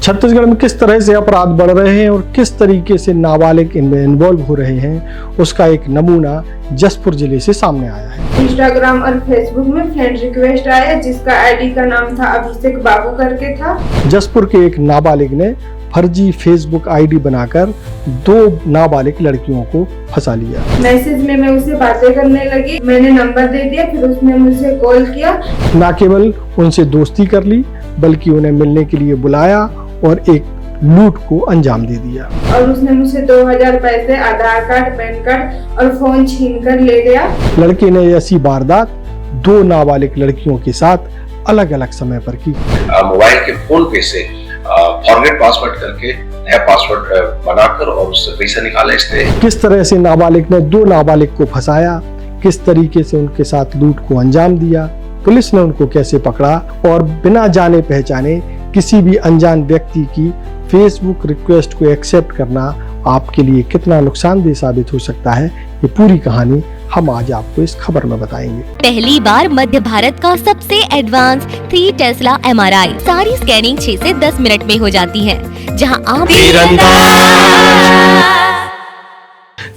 छत्तीसगढ़ में किस तरह से अपराध बढ़ रहे हैं और किस तरीके से नाबालिग इनमें इन्वॉल्व हो रहे हैं, उसका एक नमूना जसपुर जिले से सामने आया है। इंस्टाग्राम और फेसबुक में फ्रेंड रिक्वेस्ट आया जिसका आईडी का नाम था अभिषेक बाबू करके था। जसपुर के एक नाबालिग ने फर्जी फेसबुक आईडी बनाकर 2 नाबालिग लड़कियों को फंसा लिया। मैसेज में मैं उसे बातें करने लगी, मैंने नंबर दे दिया, फिर उसने मुझे कॉल किया। न केवल उनसे दोस्ती कर ली बल्कि उन्हें मिलने के लिए बुलाया और एक लूट को अंजाम दे दिया। और उसने मुझसे 2000 पैसे, आधार कार्ड, पैन कार्ड और फोन छीन कर ले गया। लड़के ने ऐसी वारदात 2 नाबालिग लड़कियों के साथ अलग अलग समय पर की। मोबाइल के फोन पे से फॉरगेट पासवर्ड करके नया पासवर्ड बनाकर और उससे पैसा निकाला इसने। किस तरह से नाबालिग ने 2 नाबालिग को फंसाया, किस तरीके से उनके साथ लूट को अंजाम दिया, पुलिस ने उनको कैसे पकड़ा और बिना जाने पहचाने किसी भी अनजान व्यक्ति की फेसबुक रिक्वेस्ट को एक्सेप्ट करना आपके लिए कितना नुकसानदेह साबित हो सकता है, ये पूरी कहानी हम आज आपको इस खबर में बताएंगे। पहली बार मध्य भारत का सबसे एडवांस 3 टेस्ला MRI, सारी स्कैनिंग 6 से 10 मिनट में हो जाती है, जहां आप।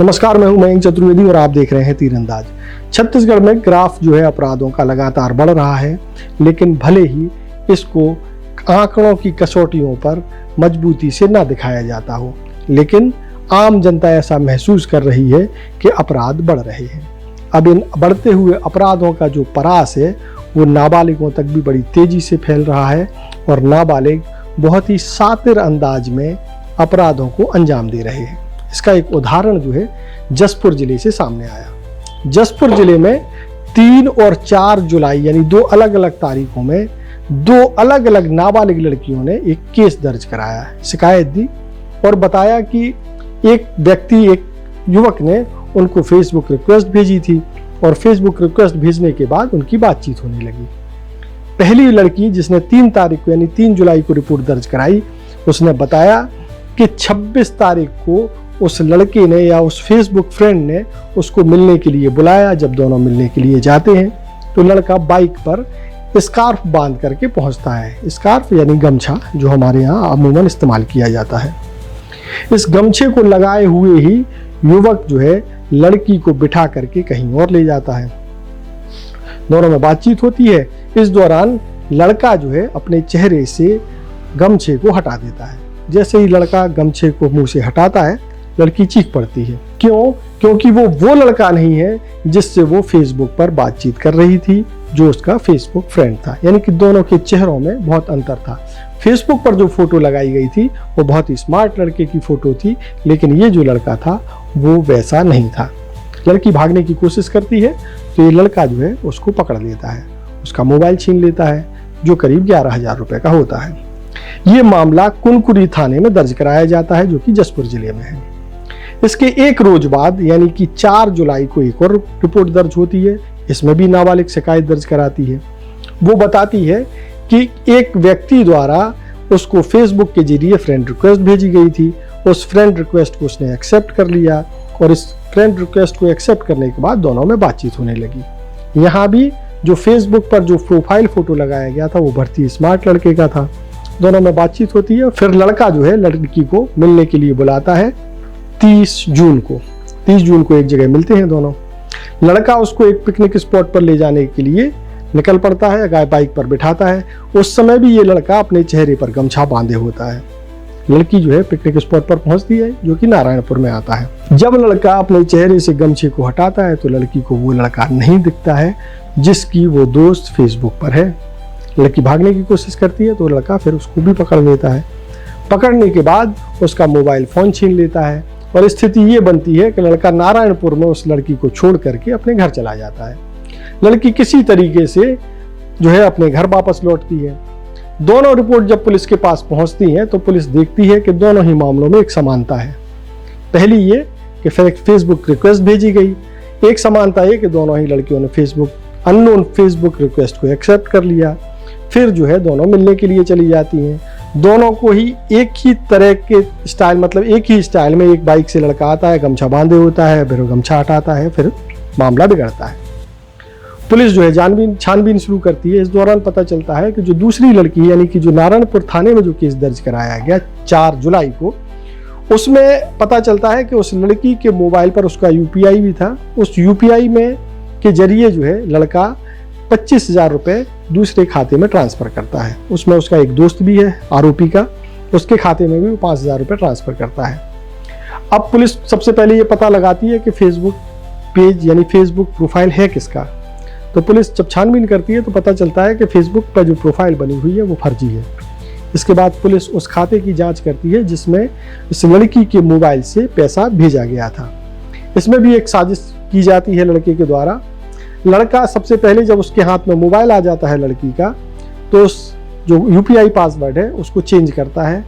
नमस्कार, मैं हूं मयंक चतुर्वेदी और आप देख रहे हैं तीरंदाज। छत्तीसगढ़ में ग्राफ जो है अपराधों का लगातार बढ़ रहा है, लेकिन भले ही इसको आंकड़ों की कसौटियों पर मजबूती से ना दिखाया जाता हो, लेकिन आम जनता ऐसा महसूस कर रही है कि अपराध बढ़ रहे हैं। अब इन बढ़ते हुए अपराधों का जो परास है वो नाबालिगों तक भी बड़ी तेजी से फैल रहा है और नाबालिग बहुत ही सातिर अंदाज में अपराधों को अंजाम दे रहे हैं। इसका एक उदाहरण जो है जसपुर जिले से सामने आया। जसपुर जिले में 3 और 4 जुलाई यानी 2 अलग अलग तारीखों में 2 अलग अलग नाबालिग लड़कियों ने एक केस दर्ज कराया, शिकायत दी और बताया कि एक युवक ने उनको फेसबुक रिक्वेस्ट भेजी थी और फेसबुक रिक्वेस्ट भेजने के बाद उनकी बातचीत होने लगी। पहली लड़की जिसने 3 तारीख को यानी 3 जुलाई को रिपोर्ट दर्ज कराई, उसने बताया कि 26 तारीख को उस लड़के ने या उस फेसबुक फ्रेंड ने उसको मिलने के लिए बुलाया। जब दोनों मिलने के लिए जाते हैं तो लड़का बाइक पर स्कार्फ बांध करके पहुंचता है। स्कार्फ यानी गमछा, जो हमारे यहाँ अमूमन इस्तेमाल किया जाता है। इस गमछे को लगाए हुए ही युवक जो है लड़की को बिठा करके कहीं और ले जाता है। दोनों में बातचीत होती है। इस दौरान लड़का जो है अपने चेहरे से गमछे को हटा देता है। जैसे ही लड़का गमछे को मुंह से हटाता है, लड़की चीख पड़ती है। क्यों? क्योंकि वो लड़का नहीं है जिससे वो फेसबुक पर बातचीत कर रही थी, जो उसका फेसबुक फ्रेंड था। यानी कि दोनों के चेहरों में बहुत अंतर था। फेसबुक पर जो फोटो लगाई गई थी वो बहुत ही स्मार्ट लड़के की फोटो थी, लेकिन ये जो लड़का था वो वैसा नहीं था। लड़की भागने की कोशिश करती है तो ये लड़का जो है उसको पकड़ लेता है, उसका मोबाइल छीन लेता है, जो करीब 11,000 रुपए का होता है। ये मामला कुनकुरी थाने में दर्ज कराया जाता है, जो कि जसपुर जिले में है। इसके एक रोज बाद यानी कि 4 जुलाई को एक और रिपोर्ट दर्ज होती है। इसमें भी नाबालिग शिकायत दर्ज कराती है। वो बताती है कि एक व्यक्ति द्वारा उसको फेसबुक के जरिए फ्रेंड रिक्वेस्ट भेजी गई थी। उस फ्रेंड रिक्वेस्ट को उसने एक्सेप्ट कर लिया और इस फ्रेंड रिक्वेस्ट को एक्सेप्ट करने के बाद दोनों में बातचीत होने लगी। यहाँ भी जो फेसबुक पर जो प्रोफाइल फोटो लगाया गया था वो भर्ती स्मार्ट लड़के का था। दोनों में बातचीत होती है। फिर लड़का जो है लड़की को मिलने के लिए बुलाता है 30 जून को एक जगह मिलते हैं दोनों। लड़का उसको एक पिकनिक स्पॉट पर ले जाने के लिए निकल पड़ता है, बाइक पर बिठाता है। उस समय भी ये लड़का अपने चेहरे पर गमछा बांधे होता है। लड़की जो है पिकनिक स्पॉट पर पहुंचती है, जो कि नारायणपुर में आता है। जब लड़का अपने चेहरे से गमछे को हटाता है तो लड़की को वो लड़का नहीं दिखता है जिसकी वो दोस्त फेसबुक पर है। लड़की भागने की कोशिश करती है तो लड़का फिर उसको भी पकड़ लेता है। पकड़ने के बाद उसका मोबाइल फोन छीन लेता है और स्थिति ये बनती है कि लड़का नारायणपुर में उस लड़की को छोड़ करके अपने घर चला जाता है। लड़की किसी तरीके से जो है अपने घर वापस लौटती है। दोनों रिपोर्ट जब पुलिस के पास पहुंचती हैं तो पुलिस देखती है कि दोनों ही मामलों में एक समानता है। पहली ये कि फेसबुक रिक्वेस्ट भेजी गई। एक समानता ये कि दोनों ही लड़कियों ने अननोन फेसबुक रिक्वेस्ट को एक्सेप्ट कर लिया। फिर जो है दोनों मिलने के लिए चली जाती हैं। दोनों को ही एक ही तरह के स्टाइल, मतलब एक ही स्टाइल में, एक बाइक से लड़का आता है, गमछा बांधे होता है, फिर गमछा हटाता है, फिर मामला बिगड़ता है। पुलिस जो है छानबीन शुरू करती है। इस दौरान पता चलता है कि जो दूसरी लड़की यानी कि जो नारायणपुर थाने में जो केस दर्ज कराया गया 4 जुलाई को, उसमें पता चलता है कि उस लड़की के मोबाइल पर उसका यूपीआई भी था। उस यूपीआई में के जरिए जो है लड़का 25,000 रुपये दूसरे खाते में ट्रांसफ़र करता है। उसमें उसका एक दोस्त भी है आरोपी का, उसके खाते में भी वो 5,000 रुपये ट्रांसफ़र करता है। अब पुलिस सबसे पहले ये पता लगाती है कि फेसबुक पेज यानी फेसबुक प्रोफाइल है किसका। तो पुलिस जब छानबीन करती है तो पता चलता है कि फेसबुक पर जो प्रोफाइल बनी हुई है वो फर्जी है। इसके बाद पुलिस उस खाते की जांच करती है जिसमें इस लड़की के मोबाइल से पैसा भेजा गया था। इसमें भी एक साजिश की जाती है लड़के के द्वारा। लड़का सबसे पहले जब उसके हाथ में मोबाइल आ जाता है लड़की का, तो उस जो यूपीआई पासवर्ड है उसको चेंज करता है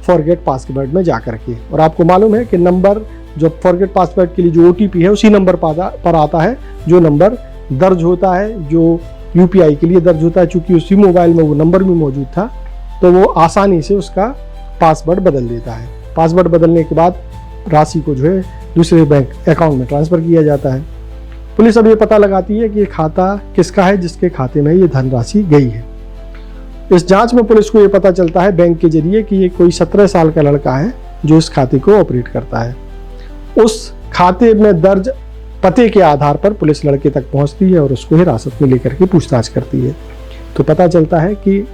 फॉरगेट पासवर्ड में जा करके। और आपको मालूम है कि नंबर जो फॉरगेट पासवर्ड के लिए जो ओटीपी है उसी नंबर पर आता है जो नंबर दर्ज होता है, जो यूपीआई के लिए दर्ज होता है। चूंकि उसी मोबाइल में वो नंबर भी मौजूद था तो वो आसानी से उसका पासवर्ड बदल देता है। पासवर्ड बदलने के बाद राशि को जो है दूसरे बैंक अकाउंट में ट्रांसफ़र किया जाता है। पुलिस अब ये पता लगाती है कि ये खाता किसका है जिसके खाते में ये धनराशि गई है। इस जांच में पुलिस को ये पता चलता है बैंक के जरिए कि ये कोई 17 साल का लड़का है जो इस खाते को ऑपरेट करता है। उस खाते में दर्ज पते के आधार पर पुलिस लड़के तक पहुंचती है और उसको हिरासत में लेकर के पूछताछ करती है। तो पता चलता है कि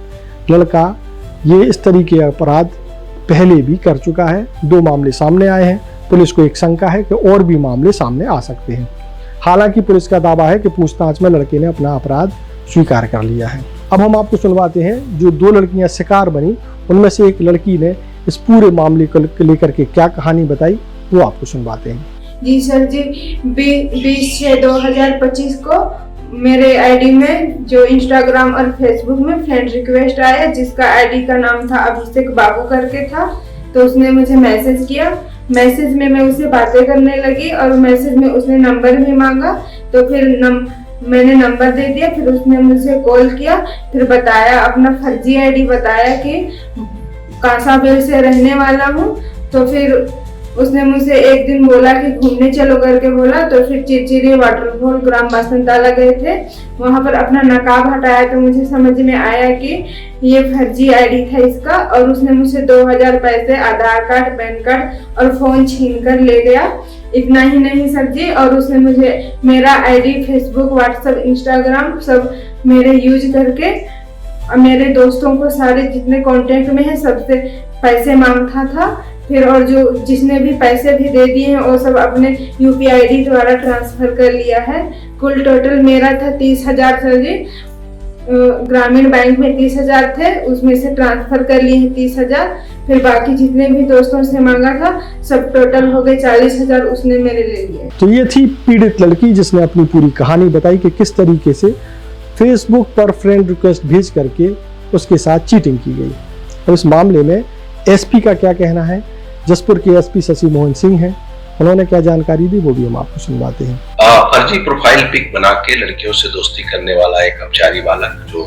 लड़का ये इस तरीके के अपराध पहले भी कर चुका है। 2 मामले सामने आए हैं। पुलिस को एक शंका है कि और भी मामले सामने आ सकते हैं। हालांकि पुलिस का दावा है कि पूछताछ में लड़के ने अपना अपराध स्वीकार कर लिया है। अब हम आपको सुनवाते हैं जो 2 लड़कियां शिकार बनी उनमें से एक लड़की ने इस पूरे मामले को लेकर के क्या कहानी बताई, वो आपको सुनवाते हैं। जी सर जी, 20/6/2025 को मेरे आईडी में जो इंस्टाग्राम और फेसबुक में फ्रेंड रिक्वेस्ट आया जिसका आईडी का नाम था अभिषेक बाबू करके था। तो उसने मुझे मैसेज किया। मैसेज में मैं उससे बातें करने लगी और मैसेज में उसने नंबर भी मांगा। तो फिर मैंने नंबर दे दिया। फिर उसने मुझे कॉल किया, फिर बताया अपना फर्जी आईडी बताया कि कांसाबेल से रहने वाला हूँ। तो फिर उसने मुझे एक दिन बोला कि घूमने चलो करके बोला। तो फिर चिरचिरी वाटरफॉल ग्राम बासंताला गए थे, वहां पर अपना नकाब हटाया। तो मुझे समझ में आया कि ये फर्जी आईडी था इसका। और उसने मुझसे 2,000 पैसे, आधार कार्ड, पैन कार्ड और फोन छीन कर ले गया। इतना ही नहीं सर जी, और उसने मुझे मेरा आईडी फेसबुक, व्हाट्सएप, इंस्टाग्राम सब मेरे यूज करके मेरे दोस्तों को सारे जितने कांटेक्ट में है सबसे पैसे मांगता था। फिर और जो जिसने भी पैसे भी दे दिए हैं वो सब अपने यूपीआईडी द्वारा ट्रांसफर कर लिया है। कुल टोटल मेरा था 30,000 सर जी। ग्रामीण बैंक में 30,000 थे, उसमें से ट्रांसफर कर लिए हैं 30,000। फिर बाकी जितने भी दोस्तों से मांगा था सब टोटल हो गए 40,000, उसने मेरे ले लिए। तो ये थी पीड़ित लड़की जिसने अपनी पूरी कहानी बताई कि किस तरीके से फेसबुक पर फ्रेंड रिक्वेस्ट भेज करके उसके साथ चीटिंग की गई। और इस मामले में एसपी का क्या कहना है, जसपुर के एसपी शशि मोहन सिंह हैं, उन्होंने क्या जानकारी दी वो भी हम आपको सुनवाते हैं। फर्जी प्रोफाइल पिक बना के लड़कियों से दोस्ती करने वाला एक अपचारी बालक जो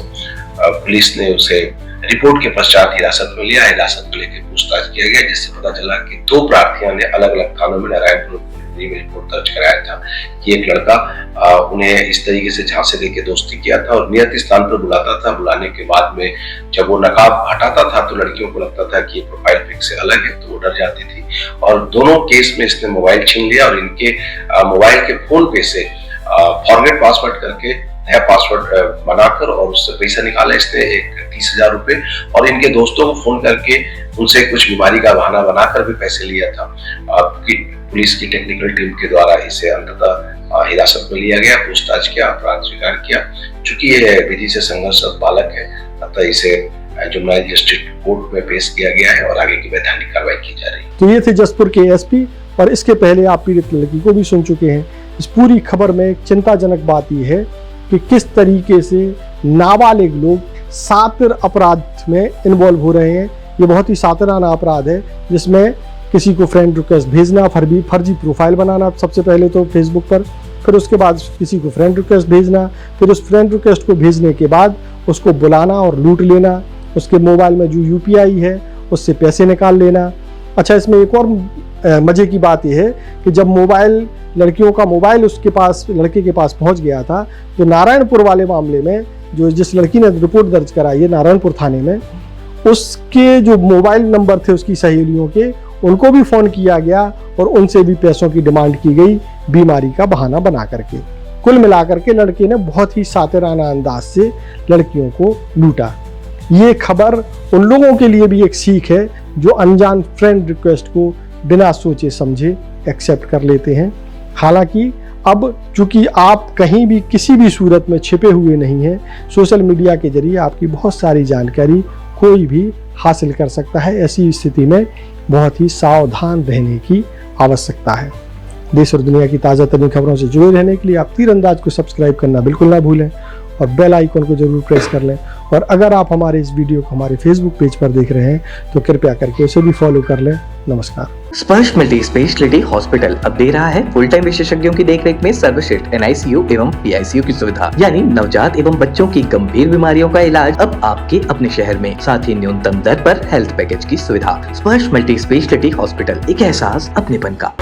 पुलिस ने उसे रिपोर्ट के पश्चात हिरासत में लिया। हिरासत में लेकर पूछताछ किया गया जिससे पता चला कि 2 प्रार्थियों ने अलग अलग थानों में नारायणपुर में रिपोर्ट दर्ज कराया था कि एक लड़का उन्हें इस तरीके से झांसे देके दोस्ती किया था और नियत स्थान पर बुलाता था। बुलाने के बाद में जब वो नकाब हटाता था तो लड़कियों को लगता था कि ये प्रोफाइल पिक से अलग है, तो वो डर जाती थी। और दोनों केस में इसने मोबाइल छीन लिया और इनके मोबाइल के फोन पे से फॉरगेट पासवर्ड करके नया पासवर्ड बनाकर और उससे पैसा निकाला इसने 30,000 रुपए। और इनके दोस्तों को फोन करके उनसे कुछ बीमारी का बहाना बनाकर भी पैसे लिया था। पुलिस की टेक्निकल टीम के द्वारा इसे अंततः हिरासत में लिया गया, पूछताछ किया, अपराध स्वीकार किया। चूंकि ये विधि से संघर्षरत बालक है अतः इसे जुवेनाइल जस्टिस कोर्ट में पेश किया गया है और आगे की वैधानिक कार्रवाई की जा रही है। तो ये थे जसपुर के एसपी। और इसके पहले आप पीड़ित लड़की को भी सुन चुके हैं। इस पूरी खबर में एक चिंताजनक बात यह है कि किस तरीके से नाबालिग लोग सातिर अपराध में इन्वॉल्व हो रहे हैं। ये बहुत ही सातिराना अपराध है जिसमें किसी को फ्रेंड रिक्वेस्ट भेजना, फर्जी प्रोफाइल बनाना सबसे पहले तो फेसबुक पर, फिर उसके बाद किसी को फ्रेंड रिक्वेस्ट भेजना, फिर उस फ्रेंड रिक्वेस्ट को भेजने के बाद उसको बुलाना और लूट लेना, उसके मोबाइल में जो यूपीआई है उससे पैसे निकाल लेना। अच्छा, इसमें एक और मज़े की बात यह है कि जब मोबाइल लड़कियों का मोबाइल उसके पास, लड़के के पास पहुंच गया था। तो नारायणपुर वाले मामले में जो जिस लड़की ने रिपोर्ट दर्ज कराई है नारायणपुर थाने में, उसके जो मोबाइल नंबर थे उसकी सहेलियों के, उनको भी फ़ोन किया गया और उनसे भी पैसों की डिमांड की गई बीमारी का बहाना बना करके। कुल मिलाकर के लड़के ने बहुत ही सातिराना अंदाज से लड़कियों को लूटा। ये खबर उन लोगों के लिए भी एक सीख है जो अनजान फ्रेंड रिक्वेस्ट को बिना सोचे समझे एक्सेप्ट कर लेते हैं। हालांकि अब चूंकि आप कहीं भी किसी भी सूरत में छिपे हुए नहीं हैं, सोशल मीडिया के जरिए आपकी बहुत सारी जानकारी कोई भी हासिल कर सकता है। ऐसी स्थिति में बहुत ही सावधान रहने की आवश्यकता है। देश और दुनिया की ताज़ा तरीन खबरों से जुड़े रहने के लिए आप तीरंदाज को सब्सक्राइब करना बिल्कुल ना भूलें और बेल आइकन को जरूर प्रेस कर लें। और अगर आप हमारे इस वीडियो को हमारे फेसबुक पेज पर देख रहे हैं तो कृपया करके उसे भी फॉलो कर लें। नमस्कार। स्पर्श मल्टी स्पेशलिटी हॉस्पिटल अब दे रहा है फुल टाइम विशेषज्ञों की देखरेख में सर्वश्रेष्ठ NICU एवं PICU की सुविधा, यानी नवजात एवं बच्चों की गंभीर बीमारियों का इलाज अब आपके अपने शहर में, साथ ही न्यूनतम दर पर हेल्थ पैकेज की सुविधा। स्पर्श मल्टी स्पेशलिटी हॉस्पिटल, एक एहसास अपनेपन का।